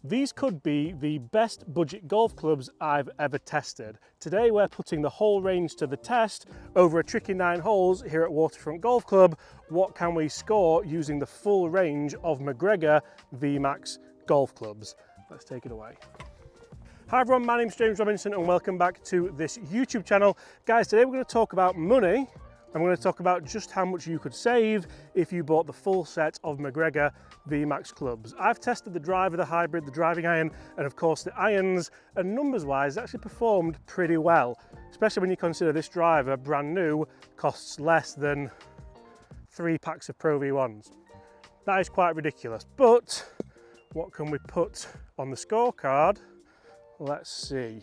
These could be the best budget golf clubs I've ever tested. Today we're putting the whole range to the test over a tricky 9 holes here at Waterfront Golf Club. What can we score using the full range of McGregor VMAX golf clubs? Let's take it away. Hi everyone, my name's James Robinson and welcome back to this YouTube channel. Guys, today we're going to talk about money. I'm going to talk about just how much you could save if you bought the full set of McGregor VMAX clubs. I've tested the driver, the hybrid, the driving iron, and of course the irons, and numbers-wise, it actually performed pretty well, especially when you consider this driver, brand new, costs less than 3 packs of Pro V1s. That is quite ridiculous, but what can we put on the scorecard? Let's see.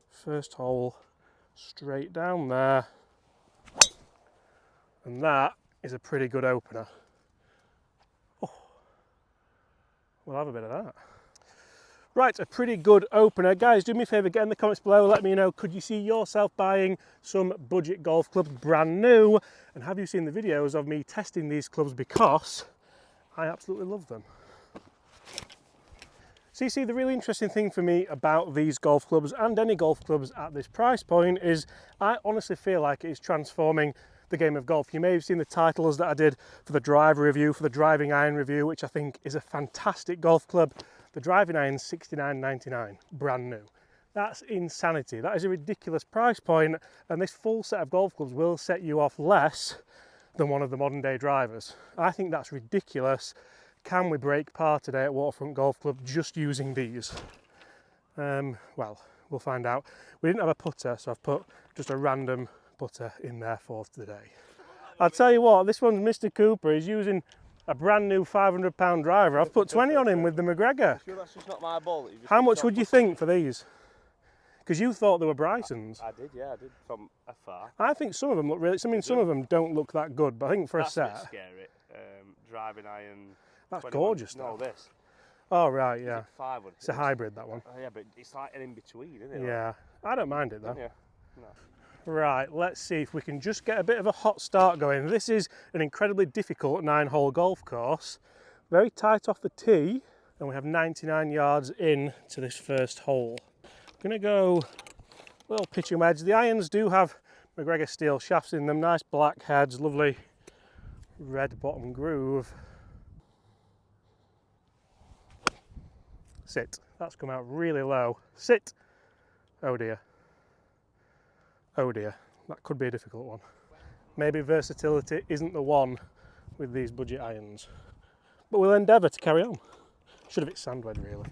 First hole, straight down there. And that is a pretty good opener. Oh, we'll have a bit of that. Right, a pretty good opener. Guys, do me a favour, get in the comments below, let me know, could you see yourself buying some budget golf clubs brand new? And have you seen the videos of me testing these clubs, because I absolutely love them. So you see, the really interesting thing for me about these golf clubs and any golf clubs at this price point is I honestly feel like it's transforming the game of golf. You may have seen the titles that I did for the driver review, for the driving iron review, which I think is a fantastic golf club. The driving iron's $69.99, brand new. That's insanity. That is a ridiculous price point, and this full set of golf clubs will set you off less than one of the modern day drivers. I think that's ridiculous. Can we break par today at Waterfront Golf Club just using these? Well, we'll find out. We didn't have a putter, so I've put just a random putter in there for today. I'll tell you what, this one's Mr. Cooper. He's using a brand new £500 driver. I've put 20 on him with the McGregor. Sure that's just not my ball? How much would you think for these? Because you thought they were Bryson's. I did, yeah, I did from afar. I think some of them look really, I mean, some of them don't look that good, but I think for that's a set. That's a bit scary. Driving iron. That's 21. gorgeous though. No, this. Oh, right, yeah. It's a hybrid, that one. Yeah, but it's like an in-between, isn't it? Yeah, I don't mind it though. Yeah. No. Right, let's see if we can just get a bit of a hot start going. This is an incredibly difficult 9-hole golf course. Very tight off the tee, and we have 99 yards in to this first hole. I'm gonna go a little pitching wedge. The irons do have McGregor steel shafts in them, nice black heads, lovely red bottom groove. Sit. That's come out really low. Sit. Oh dear. Oh dear. That could be a difficult one. Maybe versatility isn't the one with these budget irons. But we'll endeavour to carry on. Should have hit sand wedge really.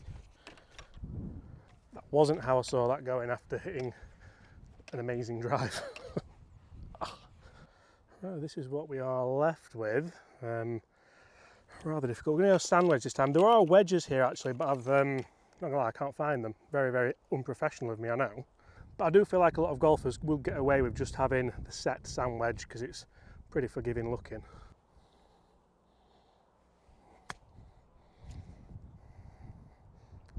That wasn't how I saw that going after hitting an amazing drive. Oh, this is what we are left with. Rather difficult. We're going to go sand wedge this time. There are wedges here actually, but I've not gonna lie, I can't find them. Very, very unprofessional of me, I know. But I do feel like a lot of golfers will get away with just having the set sand wedge because it's pretty forgiving looking.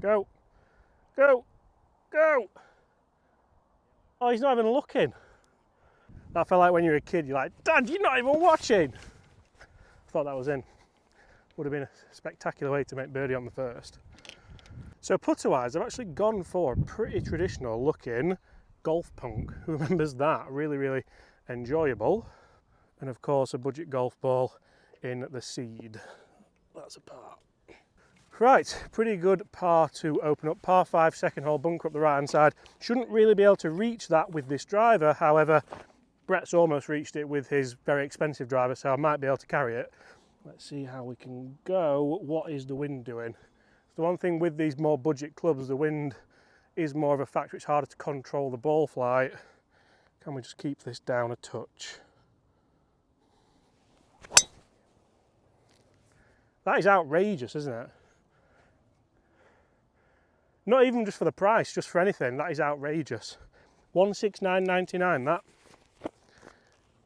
Go, go, go! Oh, he's not even looking. I felt like when you're a kid, you're like, Dad, you're not even watching! I thought that was in. Would have been a spectacular way to make birdie on the first. So putter-wise, I've actually gone for a pretty traditional looking golf punk. Who remembers that? Really, really enjoyable. And of course, a budget golf ball in the seed. That's a par. Right, pretty good par to open up. Par 5, second hole, bunker up the right-hand side. Shouldn't really be able to reach that with this driver. However, Brett's almost reached it with his very expensive driver, so I might be able to carry it. Let's see how we can go. What is the wind doing? The one thing with these more budget clubs, the wind is more of a factor. It's harder to control the ball flight. Can we just keep this down a touch? That is outrageous, isn't it? Not even just for the price, just for anything, that is outrageous. $169.99, that.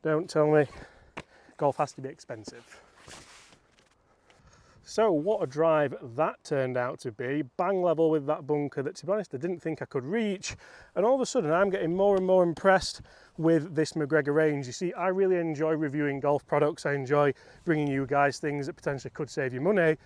Don't tell me golf has to be expensive. So what a drive that turned out to be. Bang level with that bunker that, to be honest, I didn't think I could reach. And all of a sudden I'm getting more and more impressed with this McGregor range. You see, I really enjoy reviewing golf products. I enjoy bringing you guys things that potentially could save you money.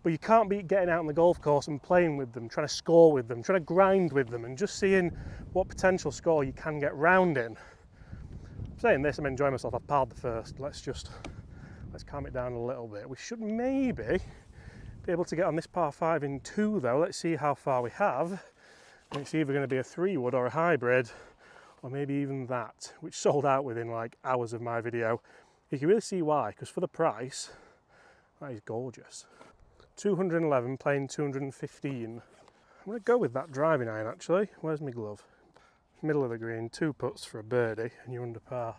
But you can't beat getting out on the golf course and playing with them, trying to score with them, trying to grind with them, and just seeing what potential score you can get round in. I'm saying this, I'm enjoying myself. I've parred the first. Let's calm it down a little bit. We should maybe be able to get on this par 5 in 2 though. Let's see how far we have. And it's either going to be a 3-wood or a hybrid, or maybe even that, which sold out within like hours of my video. You can really see why, because for the price, that is gorgeous. 211 playing 215. I'm going to go with that driving iron actually. Where's my glove? Middle of the green, 2 putts for a birdie, and you're under par.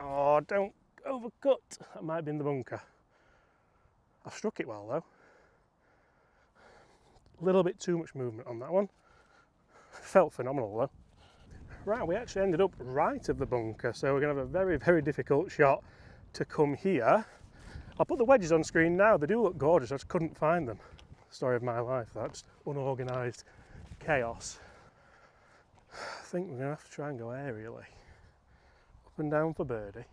Oh, don't overcut. That might be in the bunker. I've struck it well though. A little bit too much movement on that one. Felt phenomenal though. Right, we actually ended up right of the bunker, so we're going to have a very, very difficult shot to come here. I'll put the wedges on screen now. They do look gorgeous. I just couldn't find them. Story of my life, that's unorganised chaos. I think we're going to have to try and go aerially. Up and down for birdie.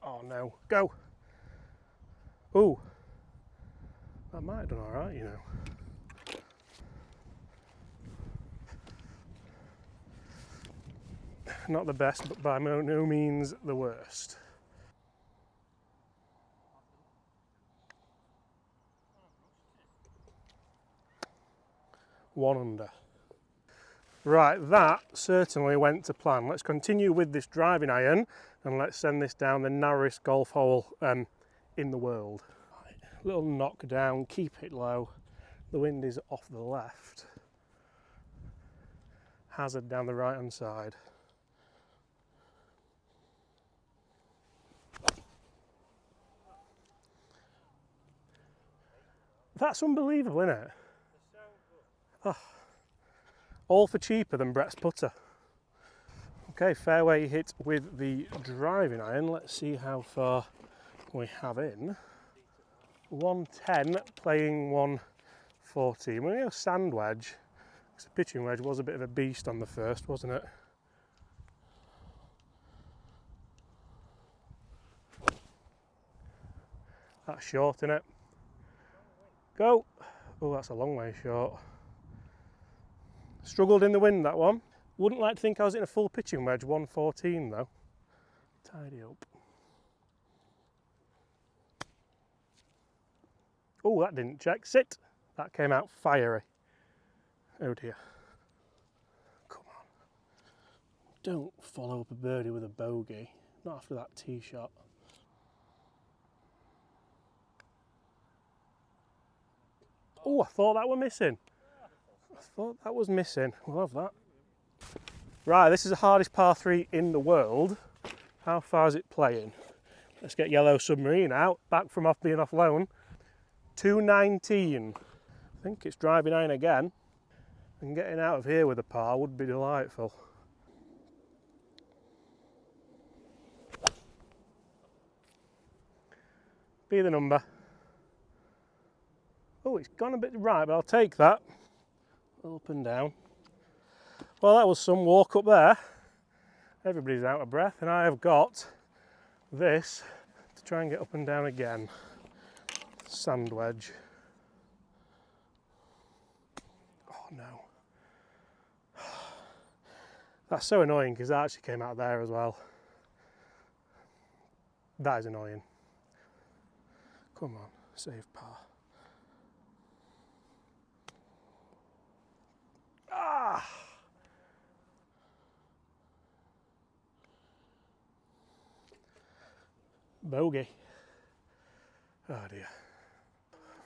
Oh no, go! Ooh, that might have done alright, you know. Not the best, but by no means the worst. One under. Right, that certainly went to plan. Let's continue with this driving iron and let's send this down the narrowest golf hole in the world. Right, little knock down, keep it low. The wind is off the left. Hazard down the right hand side. That's unbelievable, isn't it? Oh, all for cheaper than Brett's putter. Okay, fairway hit with the driving iron. Let's see how far we have in. 110 playing 114. We're going to go sand wedge. The pitching wedge was a bit of a beast on the first, wasn't it? That's short, isn't it? Go! Oh, that's a long way short. Struggled in the wind, that one. Wouldn't like to think I was in a full pitching wedge, 114 though. Tidy up. Oh, that didn't check. Sit! That came out fiery. Oh dear. Come on. Don't follow up a birdie with a bogey. Not after that tee shot. Oh, I thought that were missing. I thought that was missing. We'll have that. Right, this is the hardest par 3 in the world. How far is it playing? Let's get Yellow Submarine out, back from being off loan. 219. I think it's driving iron again. And getting out of here with a par would be delightful. Be the number. Oh, it's gone a bit right, but I'll take that. Up and down. Well, that was some walk up there. Everybody's out of breath, and I have got this to try and get up and down again. Sand wedge. Oh no. That's so annoying because that actually came out there as well. That is annoying. Come on, save par. Ah! Bogey. Oh dear.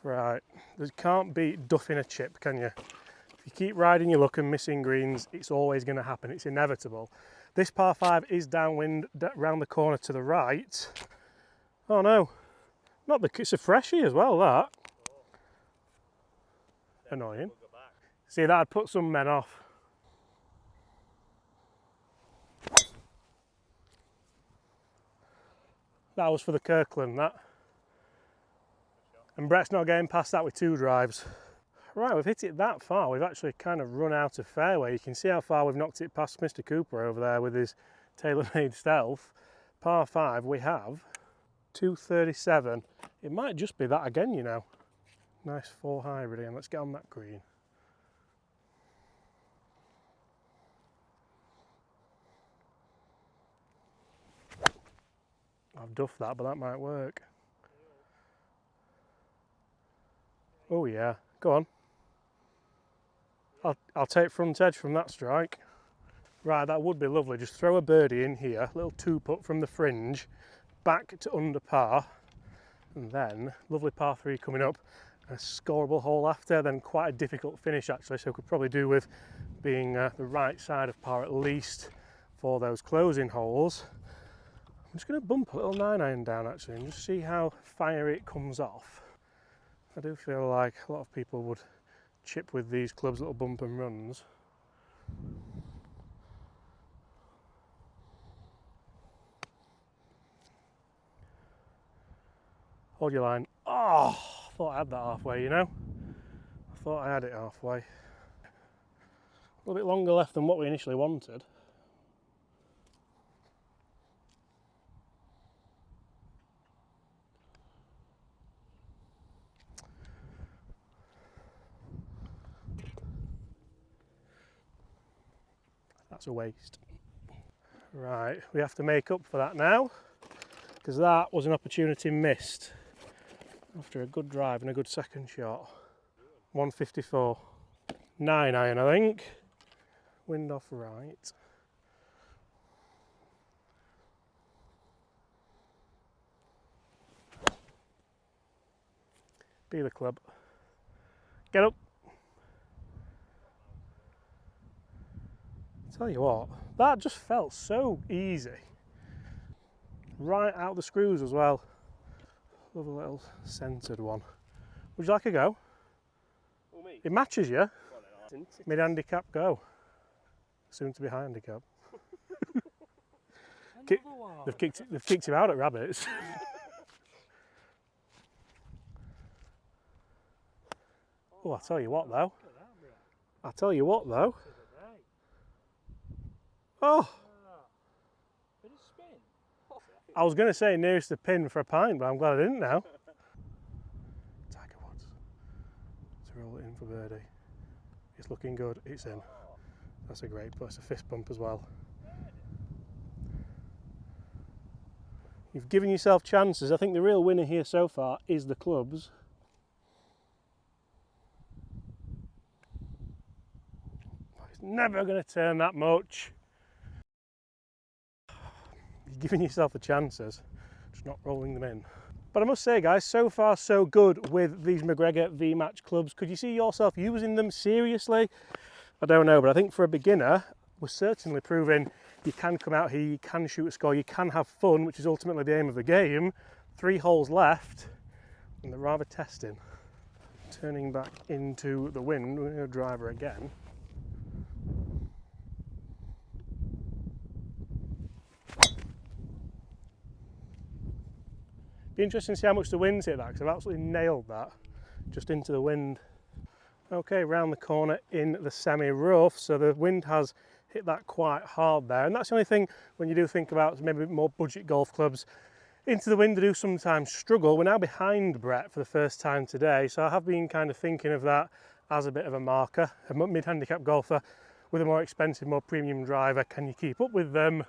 Right, there can't be duffing a chip, can you? If you keep riding your luck and missing greens, it's always going to happen. It's inevitable. This par 5 is downwind, round the corner to the right. Oh no, not the. It's a freshie as well. That. Annoying. See, that'd put some men off. That was for the Kirkland, that. And Brett's not getting past that with 2 drives. Right, we've hit it that far. We've actually kind of run out of fairway. You can see how far we've knocked it past Mr. Cooper over there with his tailor-made stealth. par 5 we have 237. It might just be that again, you know. Nice 4 hybrid again. Let's get on that green. I've duffed that, but that might work. Oh yeah, go on. I'll take front edge from that strike. Right, that would be lovely. Just throw a birdie in here, little 2-putt from the fringe, back to under par, and then lovely par 3 coming up, a scoreable hole after, then quite a difficult finish actually, so could probably do with being the right side of par at least for those closing holes. I'm just going to bump a little 9-iron down actually and just see how fiery it comes off. I do feel like a lot of people would chip with these clubs, little bump and runs. Hold your line. Oh, I thought I had that halfway, you know. I thought I had it halfway. A little bit longer left than what we initially wanted. That's a waste. Right, we have to make up for that now, because that was an opportunity missed after a good drive and a good second shot. 154. 9-iron, I think. Wind off right. Be the club. Get up. Tell you what, that just felt so easy. Right out the screws as well. Love a little centred one. Would you like a go? Oh, me? It matches you. Well, Mid-handicap go. Soon to be high handicap. They've kicked him out at rabbits. Oh, I tell you what though. Oh! I was going to say nearest the pin for a pint, but I'm glad I didn't now. Tiger Woods to roll it in for birdie. It's looking good, it's in. That's a great putt, it's a fist bump as well. You've given yourself chances. I think the real winner here so far is the clubs. It's never going to turn that much. You're giving yourself the chances, just not rolling them in. But I must say guys, so far so good with these McGregor V-Match clubs. Could you see yourself using them seriously? I don't know, but I think for a beginner, we're certainly proving you can come out here, you can shoot a score, you can have fun, which is ultimately the aim of the game. 3 holes left, and they're rather testing. Turning back into the wind, we're going to driver again. Be interesting to see how much the wind's hit that, because I've absolutely nailed that just into the wind. Okay, round the corner in the semi-rough, so the wind has hit that quite hard there, and that's the only thing when you do think about maybe more budget golf clubs. Into the wind they do sometimes struggle. We're now behind Brett for the first time today, so I have been kind of thinking of that as a bit of a marker. A mid-handicap golfer with a more expensive, more premium driver, can you keep up with them?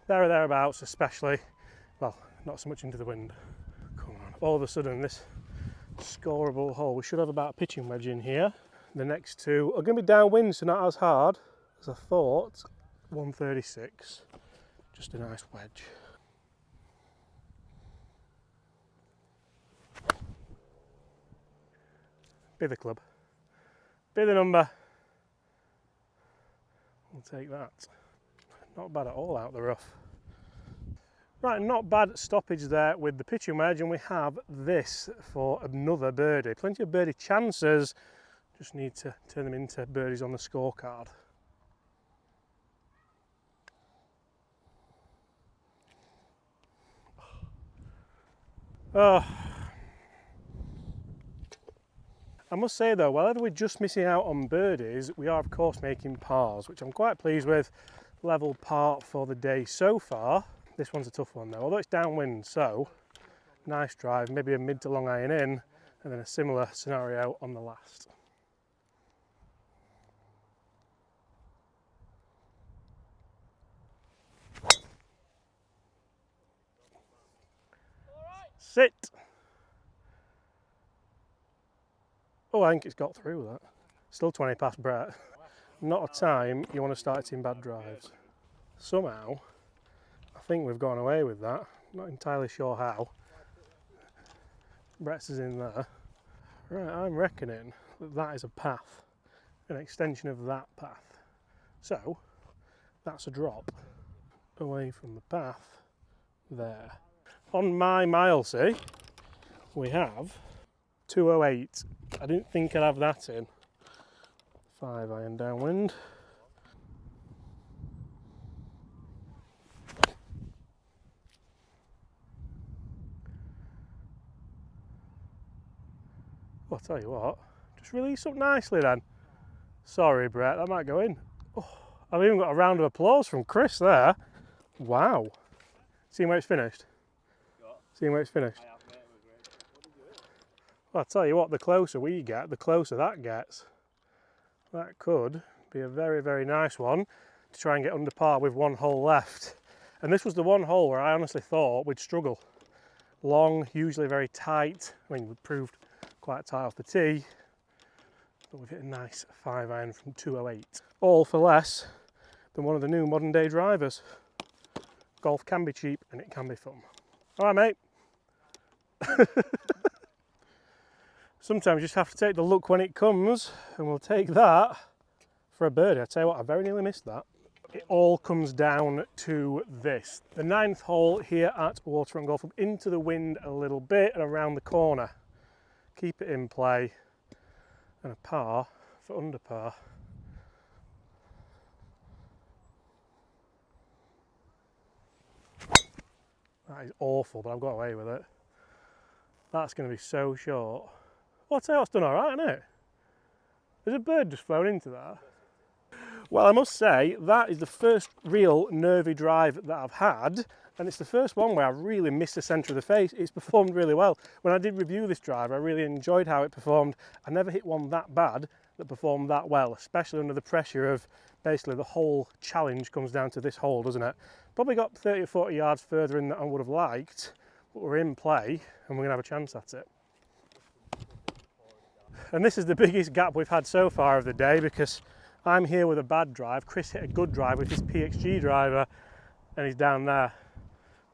There or thereabouts, especially, well, not so much into the wind. Come on, all of a sudden this scoreable hole, we should have about a pitching wedge in here. The next two are going to be downwind, so not as hard as I thought. 136, just a nice wedge. Be the club, be the number. We'll take that. Not bad at all out the rough. Right, not bad stoppage there with the pitching wedge, and we have this for another birdie. Plenty of birdie chances, just need to turn them into birdies on the scorecard. Oh. I must say though, whenever we're just missing out on birdies, we are of course making pars, which I'm quite pleased with. Level par for the day so far. This one's a tough one though, although it's downwind, so nice drive, maybe a mid to long iron in, and then a similar scenario on the last. Sit! Oh, I think it's got through that. Still 20 past Brett. Not a time you want to start hitting bad drives. Somehow, I think we've gone away with that. Not entirely sure how. Brett's is in there. Right, I'm reckoning that that is a path, an extension of that path. So, that's a drop away from the path there. On my mile, see, we have 208. I didn't think I'd have that in. 5 iron downwind. Well, I'll tell you what, just release up nicely then. Sorry, Brett, that might go in. Oh, I've even got a round of applause from Chris there. Wow. Seeing where it's finished? Seeing where it's finished? Well, I'll tell you what, the closer we get, the closer that gets. That could be a very, very nice one to try and get under par with one hole left. And this was the one hole where I honestly thought we'd struggle. Long, usually very tight. I mean, we proved quite tight off the tee, but we've hit a nice 5 iron from 208. All for less than one of the new modern day drivers. Golf can be cheap and it can be fun. All right, mate. Sometimes you just have to take the luck when it comes, and we'll take that for a birdie. I tell you what, I very nearly missed that. It all comes down to this. The 9th hole here at Waterfront Golf Club, into the wind a little bit and around the corner. Keep it in play, and a par for under par. That is awful, but I've got away with it. That's going to be so short. Well, I'll tell you what's done all right, isn't it? There's a bird just flown into that. Well, I must say, that is the first real nervy drive that I've had, and it's the first one where I really missed the centre of the face. It's performed really well. When I did review this drive, I really enjoyed how it performed. I never hit one that bad that performed that well, especially under the pressure of basically the whole challenge comes down to this hole, doesn't it? Probably got 30 or 40 yards further in than I would have liked, but we're in play and we're going to have a chance at it. And this is the biggest gap we've had so far of the day, because I'm here with a bad drive. Chris hit a good drive with his PXG driver and he's down there,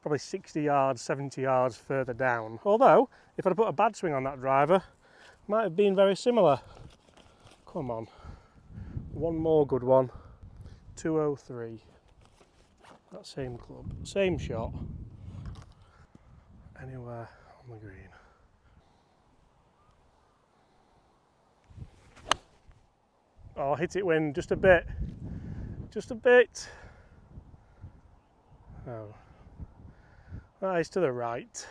probably 60 yards, 70 yards further down. Although, if I'd put a bad swing on that driver, it might have been very similar. Come on, one more good one. 203. That same club, same shot. Anywhere on the green. Oh, hit it wind just a bit. Just a bit. Oh. That is to the right.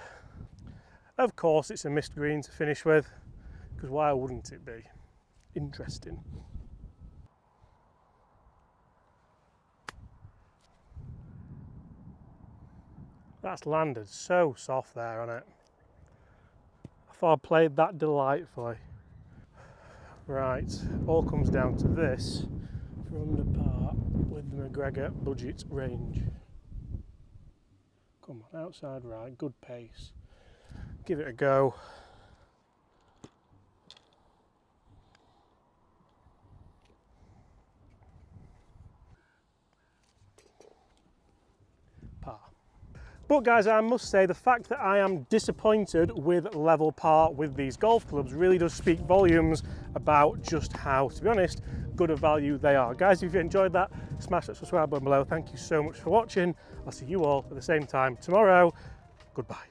Of course, it's a missed green to finish with, because why wouldn't it be? Interesting. That's landed so soft there on it. I thought I played that delightfully. Right, all comes down to this for under par with the McGregor budget range. Come on, outside right, good pace. Give it a go. Par. But guys, I must say the fact that I am disappointed with level par with these golf clubs really does speak volumes about just how, to be honest, good a value they are. Guys, if you enjoyed that, smash that subscribe button below. Thank you so much for watching. I'll see you all at the same time tomorrow. Goodbye.